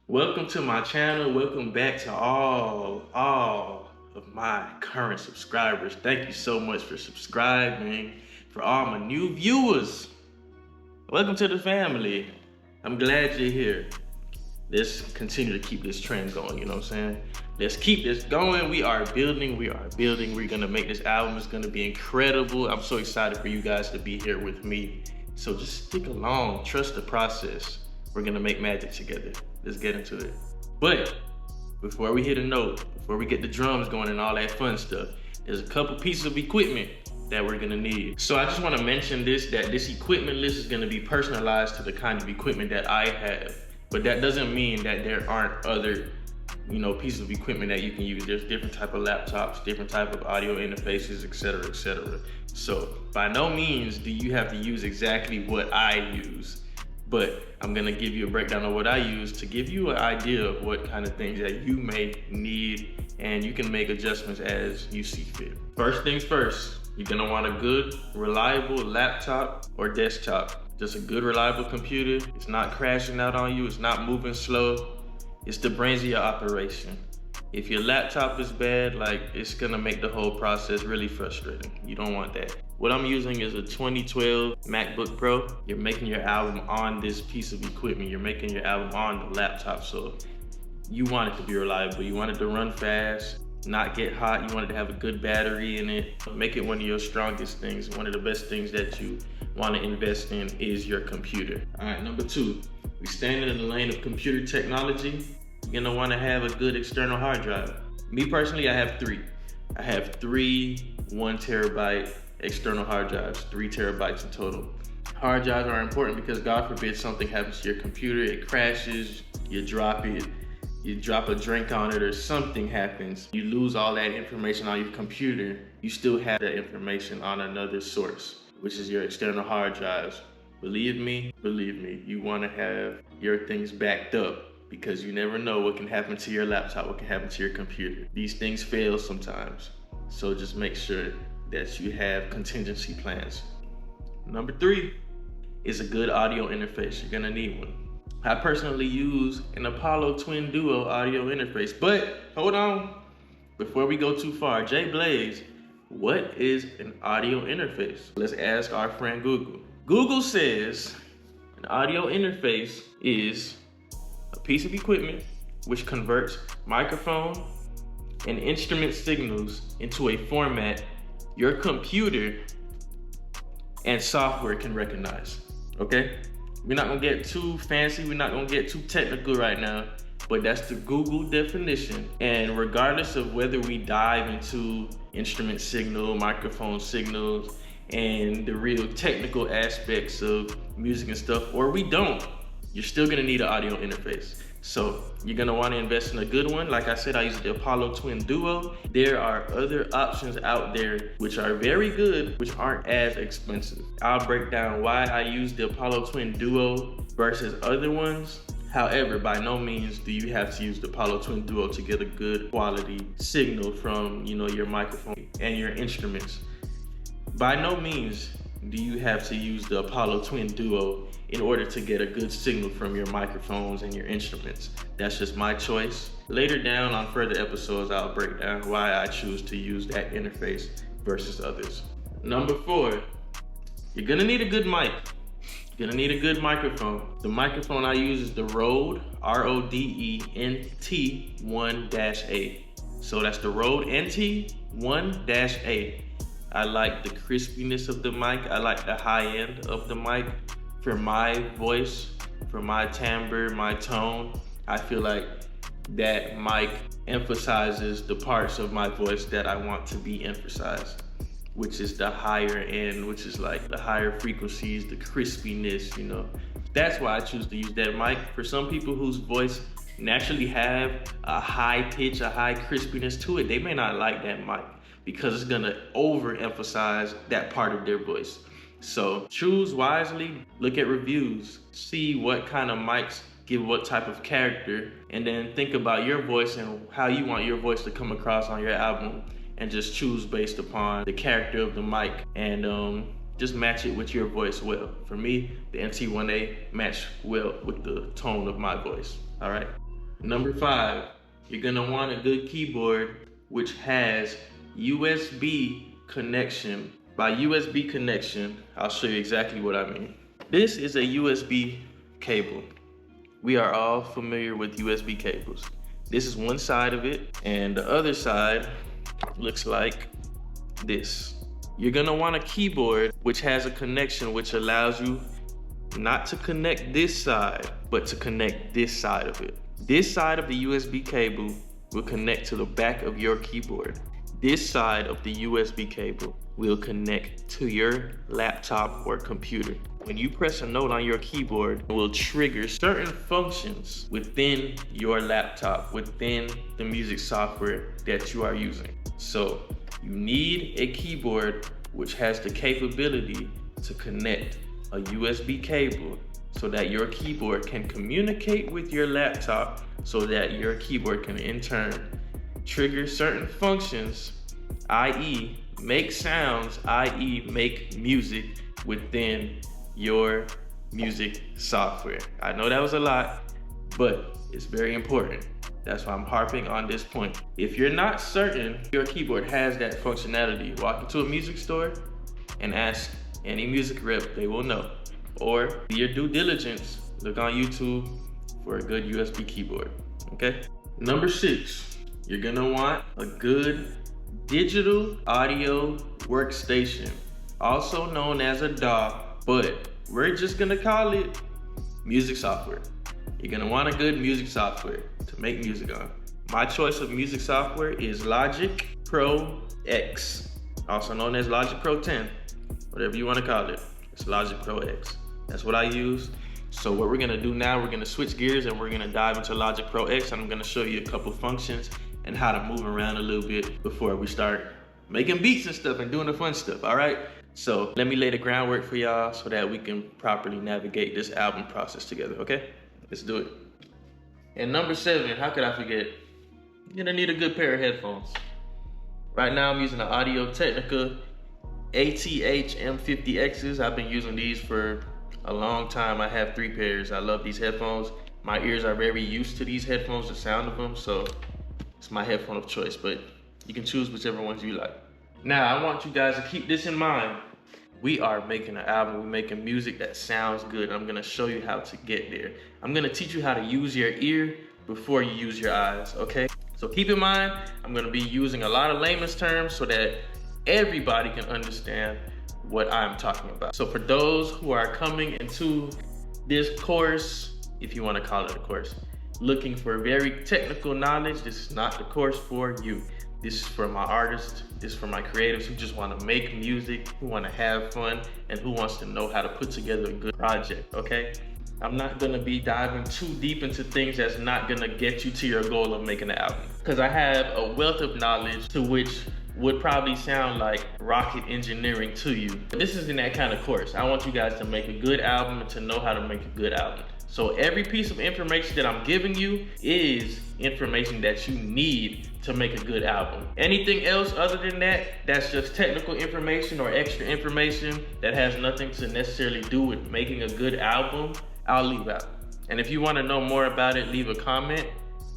Welcome to my channel. Welcome back to all of my current subscribers. Thank you so much for subscribing. For all my new viewers, welcome to the family. I'm glad you're here. Let's continue to keep this trend going, you know what I'm saying? Let's keep this going. We are building. We're gonna make this album. It's gonna be incredible. I'm so excited for you guys to be here with me. So just stick along, trust the process. We're gonna make magic together. Let's get into it. But before we hit a note, before we get the drums going and all that fun stuff, there's a couple pieces of equipment that we're gonna need. So I just wanna mention that this equipment list is gonna be personalized to the kind of equipment that I have. But that doesn't mean that there aren't other pieces of equipment that you can use. There's different type of laptops, different type of audio interfaces, etc., etc. So by no means do you have to use exactly what I use. But I'm gonna give you a breakdown of what I use to give you an idea of what kind of things that you may need, and you can make adjustments as you see fit. First things first, you're gonna want a good, reliable laptop or desktop. Just a good, reliable computer. It's not crashing out on you, it's not moving slow. It's the brains of your operation. If your laptop is bad, it's gonna make the whole process really frustrating. You don't want that. What I'm using is a 2012 MacBook Pro. You're making your album on this piece of equipment. You're making your album on the laptop, so you want it to be reliable. You want it to run fast, not get hot. You want it to have a good battery in it. Make it one of your strongest things. One of the best things that you want to invest in is your computer. All right, number two, we're standing in the lane of computer technology. You're gonna want to have a good external hard drive. Me personally, I have three. I have three 1 terabyte external hard drives, 3 terabytes in total. Hard drives are important because God forbid something happens to your computer, it crashes, you drop it, you drop a drink on it or something happens, you lose all that information on your computer, you still have that information on another source, which is your external hard drives. Believe me, you wanna have your things backed up because you never know what can happen to your laptop, what can happen to your computer. These things fail sometimes, so just make sure that you have contingency plans. Number three is a good audio interface. You're gonna need one. I personally use an Apollo Twin Duo audio interface, but hold on. Before we go too far, Jay Blaze, what is an audio interface? Let's ask our friend Google. Google says an audio interface is a piece of equipment which converts microphone and instrument signals into a format your computer and software can recognize, okay? We're not gonna get too fancy, we're not gonna get too technical right now, but that's the Google definition. And regardless of whether we dive into instrument signal, microphone signals, and the real technical aspects of music and stuff, or we don't, you're still gonna need an audio interface. So you're gonna wanna invest in a good one. Like I said, I use the Apollo Twin Duo. There are other options out there which are very good, which aren't as expensive. I'll break down why I use the Apollo Twin Duo versus other ones. However, by no means do you have to use the Apollo Twin Duo to get a good quality signal from your microphone and your instruments. By no means do you have to use the Apollo Twin Duo in order to get a good signal from your microphones and your instruments. That's just my choice. Later down on further episodes, I'll break down why I choose to use that interface versus others. Number four, you're gonna need a good mic. You're gonna need a good microphone. The microphone I use is the Rode, RODE NT1-A. So that's the Rode NT1-A. I like the crispiness of the mic. I like the high end of the mic. For my voice, for my timbre, my tone, I feel like that mic emphasizes the parts of my voice that I want to be emphasized, which is the higher end, which is like the higher frequencies, the crispiness, That's why I choose to use that mic. For some people whose voice naturally have a high pitch, a high crispiness to it, they may not like that mic because it's gonna overemphasize that part of their voice. So choose wisely, look at reviews, see what kind of mics give what type of character, and then think about your voice and how you want your voice to come across on your album, and just choose based upon the character of the mic and just match it with your voice well. For me, the NT1-A matched well with the tone of my voice, all right? Number 5, you're gonna want a good keyboard which has USB connection. By USB connection, I'll show you exactly what I mean. This is a USB cable. We are all familiar with USB cables. This is one side of it, and the other side looks like this. You're gonna want a keyboard which has a connection which allows you not to connect this side, but to connect this side of it. This side of the USB cable will connect to the back of your keyboard. This side of the USB cable will connect to your laptop or computer. When you press a note on your keyboard, it will trigger certain functions within your laptop, within the music software that you are using. So you need a keyboard which has the capability to connect a USB cable so that your keyboard can communicate with your laptop, so that your keyboard can in turn trigger certain functions, i.e. make sounds, i.e. make music within your music software. I know that was a lot, but it's very important. That's why I'm harping on this point. If you're not certain your keyboard has that functionality, walk into a music store and ask any music rep, they will know. Or do your due diligence, look on YouTube for a good USB keyboard, okay? Number 6, you're gonna want a good digital audio workstation, also known as a DAW, but we're just gonna call it music software. You're gonna want a good music software to make music on. My choice of music software is Logic Pro X, also known as Logic Pro 10, whatever you wanna call it. It's Logic Pro X. That's what I use. So what we're gonna do now, we're gonna switch gears and we're gonna dive into Logic Pro X, and I'm gonna show you a couple functions and how to move around a little bit before we start making beats and stuff and doing the fun stuff, all right? So let me lay the groundwork for y'all so that we can properly navigate this album process together, okay? Let's do it. And number 7, how could I forget? You're gonna need a good pair of headphones. Right now I'm using the Audio-Technica ATH M50Xs. I've been using these for a long time. I have 3 pairs. I love these headphones. My ears are very used to these headphones, the sound of them, so it's my headphone of choice, but you can choose whichever ones you like. Now, I want you guys to keep this in mind. We are making an album, we're making music that sounds good. I'm gonna show you how to get there. I'm gonna teach you how to use your ear before you use your eyes, okay? So keep in mind, I'm gonna be using a lot of layman's terms so that everybody can understand what I'm talking about. So for those who are coming into this course, if you wanna call it a course, looking for very technical knowledge, this is not the course for you. This is for my artists, this is for my creatives who just wanna make music, who wanna have fun, and who wants to know how to put together a good project, okay? I'm not gonna be diving too deep into things that's not gonna get you to your goal of making an album. Because I have a wealth of knowledge to which would probably sound like rocket engineering to you. This isn't that kind of course. I want you guys to make a good album and to know how to make a good album. So every piece of information that I'm giving you is information that you need to make a good album. Anything else other than that, that's just technical information or extra information that has nothing to necessarily do with making a good album, I'll leave out. And if you want to know more about it, leave a comment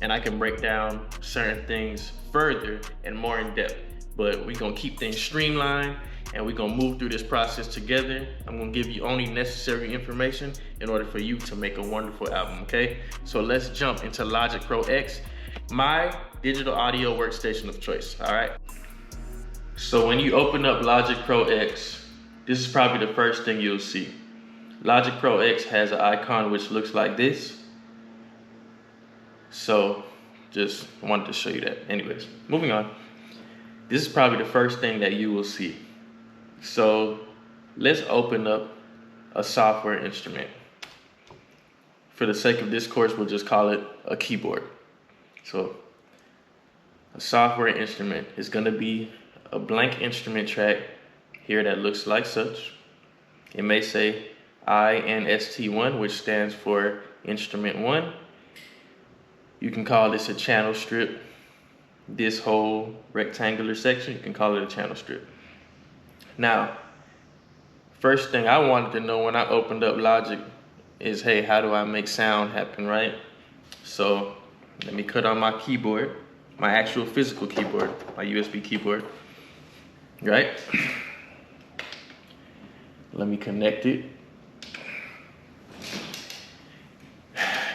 and I can break down certain things further and more in depth. But we're gonna keep things streamlined and we're gonna move through this process together. I'm gonna give you only necessary information in order for you to make a wonderful album, okay? So let's jump into Logic Pro X, my digital audio workstation of choice, all right? So when you open up Logic Pro X, this is probably the first thing you'll see. Logic Pro X has an icon which looks like this. So just wanted to show you that. Anyways, moving on. This is probably the first thing that you will see. So let's open up a software instrument. For the sake of this course, we'll just call it a keyboard. So a software instrument is gonna be a blank instrument track here that looks like such. It may say INST1, which stands for instrument 1. You can call this a channel strip. This whole rectangular section, you can call it a channel strip. Now, first thing I wanted to know when I opened up Logic is, hey, how do I make sound happen, right? So Let me cut on my keyboard, my actual physical keyboard, my USB keyboard, right? Let me connect it.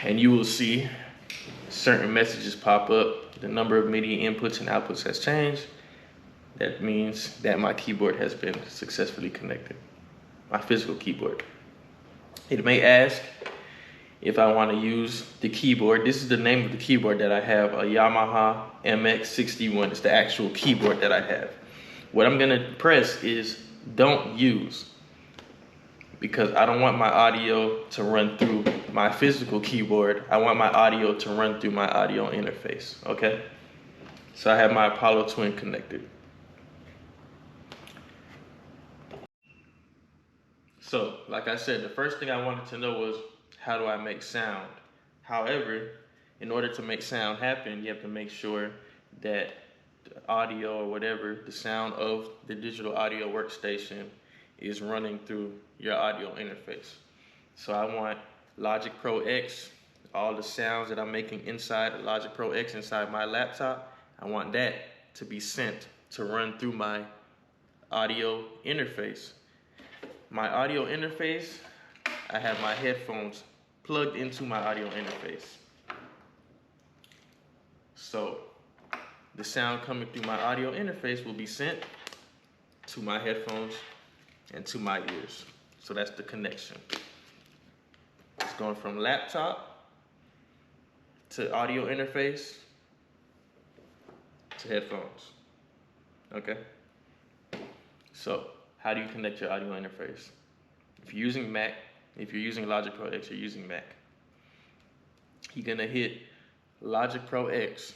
And you will see certain messages pop up. The number of MIDI inputs and outputs has changed. That means that my keyboard has been successfully connected, my physical keyboard. It may ask if I want to use the keyboard. This is the name of the keyboard that I have, a Yamaha MX61. It's the actual keyboard that I have. What I'm gonna press is don't use, because I don't want my audio to run through my physical keyboard. I want my audio to run through my audio interface, okay? So I have my Apollo Twin connected. So, like I said, the first thing I wanted to know was, how do I make sound? However, in order to make sound happen, you have to make sure that the audio or whatever, the sound of the digital audio workstation is running through your audio interface. So I want Logic Pro X, all the sounds that I'm making inside Logic Pro X inside my laptop, I want that to be sent to run through my audio interface. My audio interface, I have my headphones plugged into my audio interface. So the sound coming through my audio interface will be sent to my headphones and to my ears. So that's the connection. It's going from laptop to audio interface to headphones. Okay? So how do you connect your audio interface? If you're using Mac, if you're using Logic Pro X, you're using Mac, you're gonna hit Logic Pro X.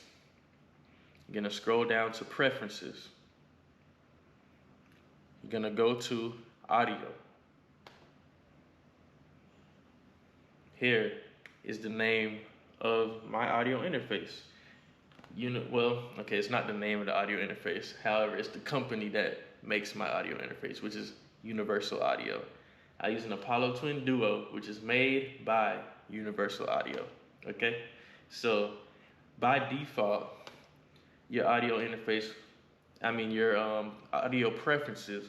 You're gonna scroll down to Preferences. You're gonna go to Audio. Here is the name of my audio interface. It's not the name of the audio interface. However, it's the company that makes my audio interface, which is Universal Audio. I use an Apollo Twin Duo, which is made by Universal Audio, okay? So by default, your audio interface, your audio preferences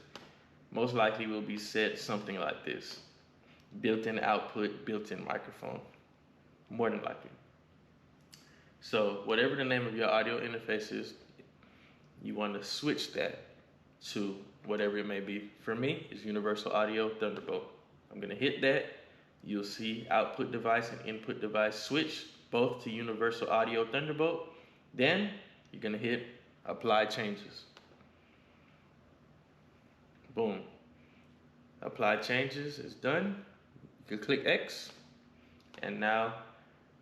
most likely will be set something like this: built-in output, built-in microphone, more than likely. So whatever the name of your audio interface is, you want to switch that to whatever it may be. For me, it's Universal Audio Thunderbolt. I'm gonna hit that. You'll see output device and input device switch both to Universal Audio Thunderbolt. Then you're gonna hit Apply Changes. Boom. Apply Changes is done. You can click X, and now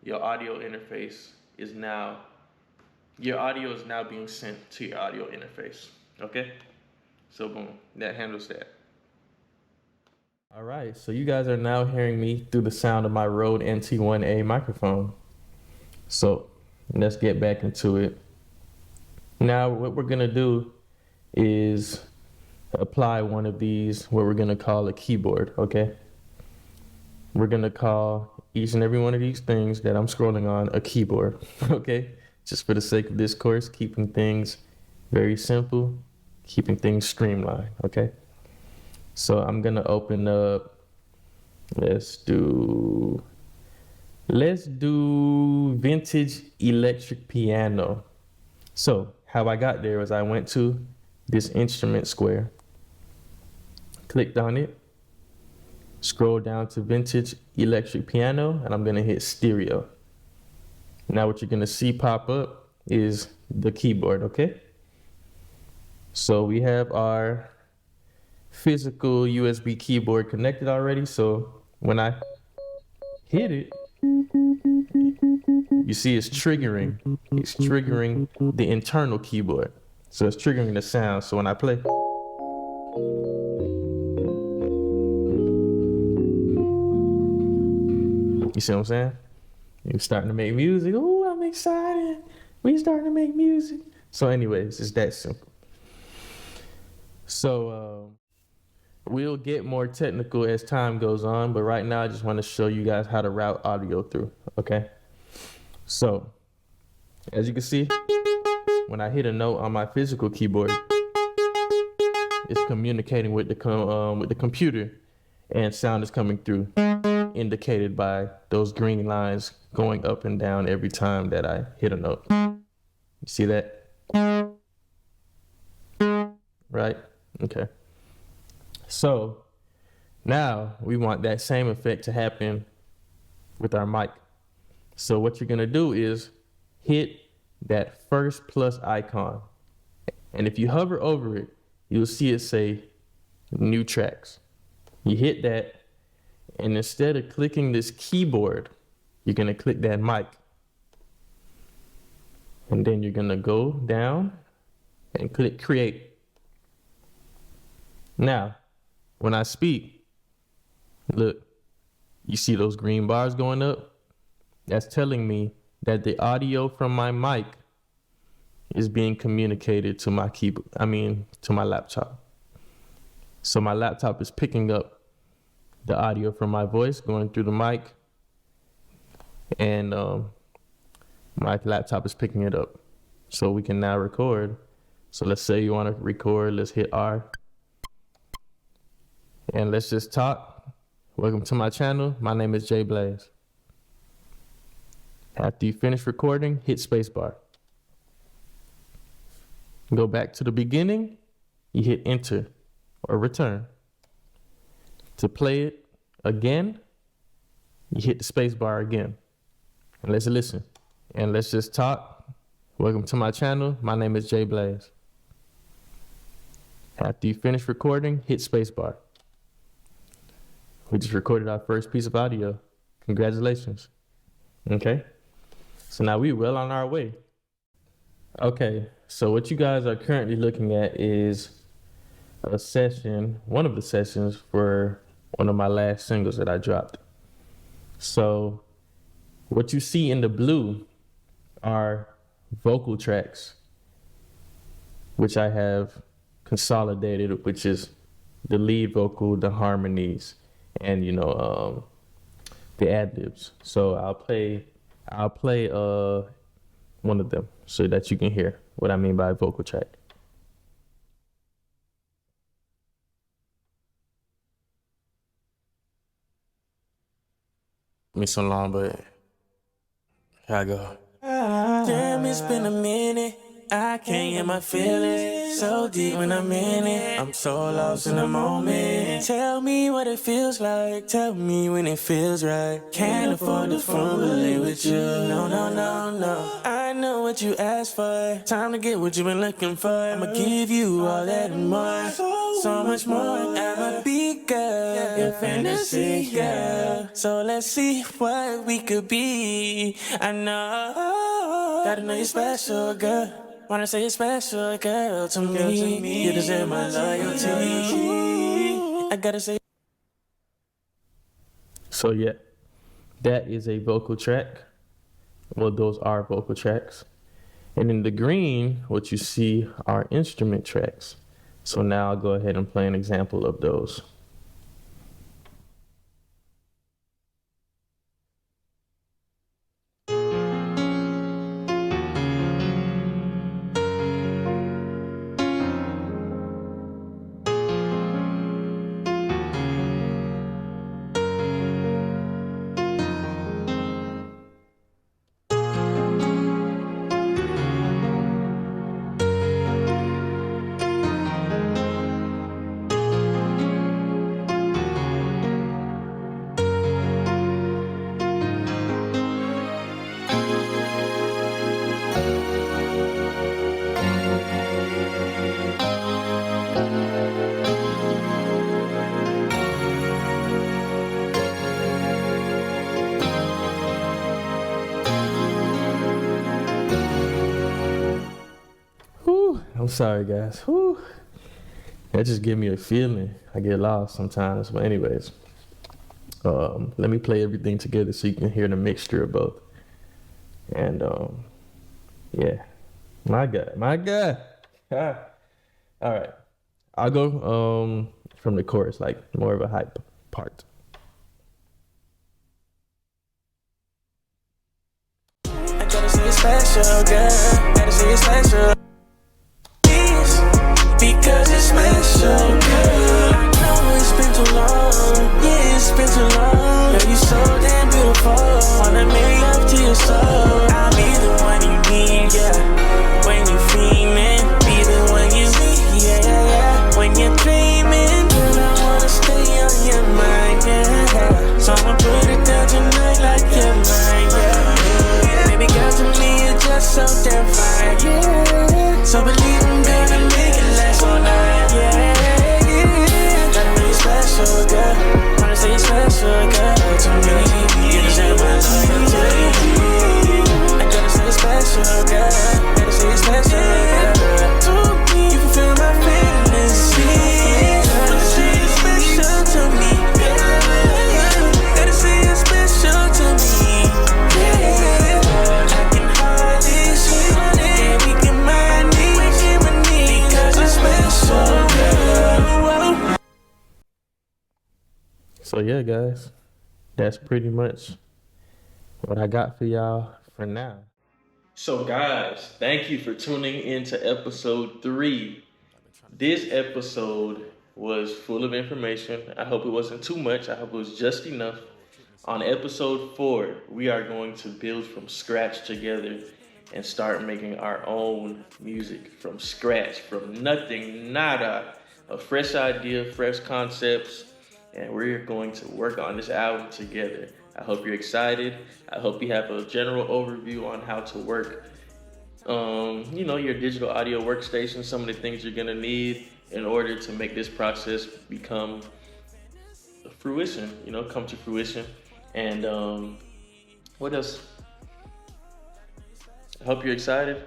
your audio interface is now, your audio is now being sent to your audio interface, okay? So boom, that handles that. All right, so you guys are now hearing me through the sound of my Rode NT1A microphone. So let's get back into it. Now what we're gonna do is apply one of these, what we're gonna call a keyboard, okay? We're gonna call each and every one of these things that I'm scrolling on a keyboard, okay? Just for the sake of this course, keeping things very simple, keeping things streamlined, okay? So I'm gonna open up, let's do vintage electric piano. So how I got there was I went to this instrument square, clicked on it, scroll down to vintage electric piano, and I'm gonna hit stereo. Now what you're gonna see pop up is the keyboard, okay? So we have our physical USB keyboard connected already. So when I hit it, you see it's triggering. It's triggering the internal keyboard. So it's triggering the sound. So when I play, you see what I'm saying? You're starting to make music. Oh, I'm excited. We starting to make music. So anyways, it's that simple. So we'll get more technical as time goes on, but right now I just want to show you guys how to route audio through, okay? So As you can see, when I hit a note on my physical keyboard, it's communicating with the computer, and sound is coming through, indicated by those green lines going up and down every time that I hit a note. You see that? Right? Okay. So now we want that same effect to happen with our mic. So what you're gonna do is hit that first plus icon. And if you hover over it, you'll see it say new tracks. You hit that, and instead of clicking this keyboard, you're gonna click that mic. And then you're gonna go down and click create. Now, when I speak, look, you see those green bars going up? That's telling me that the audio from my mic is being communicated to my keyboard, to my laptop. So my laptop is picking up the audio from my voice going through the mic, and my laptop is picking it up. So we can now record. So let's say you want to record, let's hit R. And let's just talk. Welcome to my channel. My name is Jay Blaze. After you finish recording, hit spacebar. Go back to the beginning, you hit enter or return. To play it again, you hit the spacebar again. And let's listen. And let's just talk. Welcome to my channel. My name is Jay Blaze. After you finish recording, hit spacebar. We just recorded our first piece of audio. Congratulations. Okay. So now we're well on our way. Okay, so what you guys are currently looking at is a session, one of the sessions for one of my last singles that I dropped. So what you see in the blue are vocal tracks, which I have consolidated, which is the lead vocal, the harmonies, and the ad-libs. So I'll play one of them so that you can hear what I mean by a vocal track. Me so long, but here I go. Damn, it's been a minute. I can't get my feelings so deep when I'm in it. I'm so lost in the moment. Tell me what it feels like. Tell me when it feels right. Can't afford to formulate with you. No, no, no, no. I know what you asked for. Time to get what you've been looking for. I'ma give you all that and more. So much more. I'm a big girl, your fantasy girl. So let's see what we could be. I know. Gotta know you're special, girl. Wanna say you're special, girl, to me. You deserve my loyalty. I gotta say. So yeah, that is a vocal track. Well, those are vocal tracks. And in the green, what you see are instrument tracks. So now I'll go ahead and play an example of those. I'm sorry, guys. Whew. That just give me a feeling. I get lost sometimes. But anyways, let me play everything together so you can hear the mixture of both. And yeah, my God. All right, I'll go from the chorus, like more of a hype part. I gotta say it's special, girl. Gotta say it's special. Because it's special, girl. I know it's been too long. Yeah, it's been too long. Girl, you so damn beautiful. Wanna make love to your soul. I'll be the one you need, yeah. When you feeling, be the one you need, yeah, yeah, yeah. When you're dreaming, girl, I wanna stay on your mind, yeah. So I'ma put it down tonight like you're mine, yeah. Baby girl, to me you're just so damn fine, yeah. So believe I'm gonna make it last all night, yeah, yeah. Gotta be special, girl. Wanna say it's special, girl, to me. You deserve my loyalty. I gotta say it's special, girl. Gotta say it's special, girl. To me, you can feel my feelings, see. Gotta say it's special to me, yeah. Gotta say it's special to me, yeah. I can hardly sleep, yeah, we can mind me, because it's special, girl. So yeah, guys, that's pretty much what I got for y'all for now. So guys, thank you for tuning in to episode 3. This episode was full of information. I hope it wasn't too much. I hope it was just enough. On episode 4, we are going to build from scratch together and start making our own music from scratch, from nothing, nada. A fresh idea, fresh concepts, and we're going to work on this album together. I hope you're excited. I hope you have a general overview on how to work, your digital audio workstation, some of the things you're gonna need in order to make this process become fruition, come to fruition. And what else? I hope you're excited.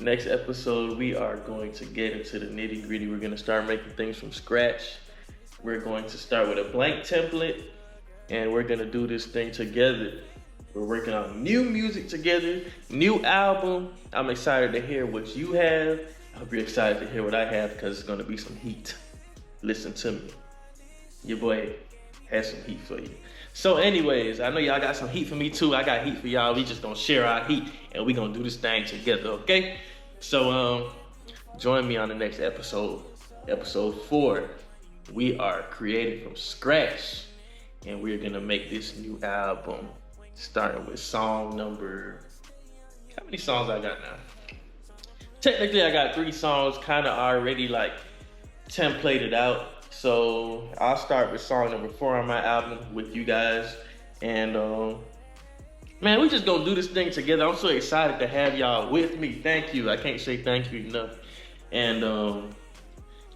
Next episode, we are going to get into the nitty gritty. We're gonna start making things from scratch. We're going to start with a blank template, and we're gonna do this thing together. We're working on new music together, new album. I'm excited to hear what you have. I hope you're excited to hear what I have, because it's gonna be some heat. Listen to me. Your boy has some heat for you. So anyways, I know y'all got some heat for me too. I got heat for y'all. We just gonna share our heat, and we gonna do this thing together, okay? So join me on the next episode, episode 4. We are creating from scratch, and we're gonna make this new album, starting with song number, how many songs I got now? Technically, I got 3 songs kind of already like templated out. So I'll start with song number 4 on my album with you guys. And man, we just gonna do this thing together. I'm so excited to have y'all with me. Thank you. I can't say thank you enough. And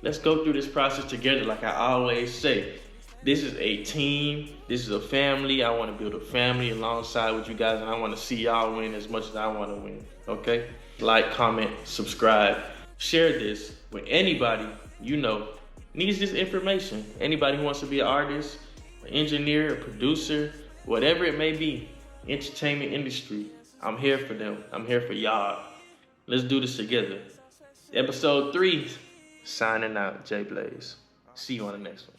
let's go through this process together. Like I always say, this is a team. This is a family. I want to build a family alongside with you guys, and I want to see y'all win as much as I want to win. Okay? Like, comment, subscribe. Share this with anybody you know needs this information. Anybody who wants to be an artist, an engineer, a producer, whatever it may be, entertainment industry, I'm here for them. I'm here for y'all. Let's do this together. Episode 3, signing out, J Blaze. See you on the next one.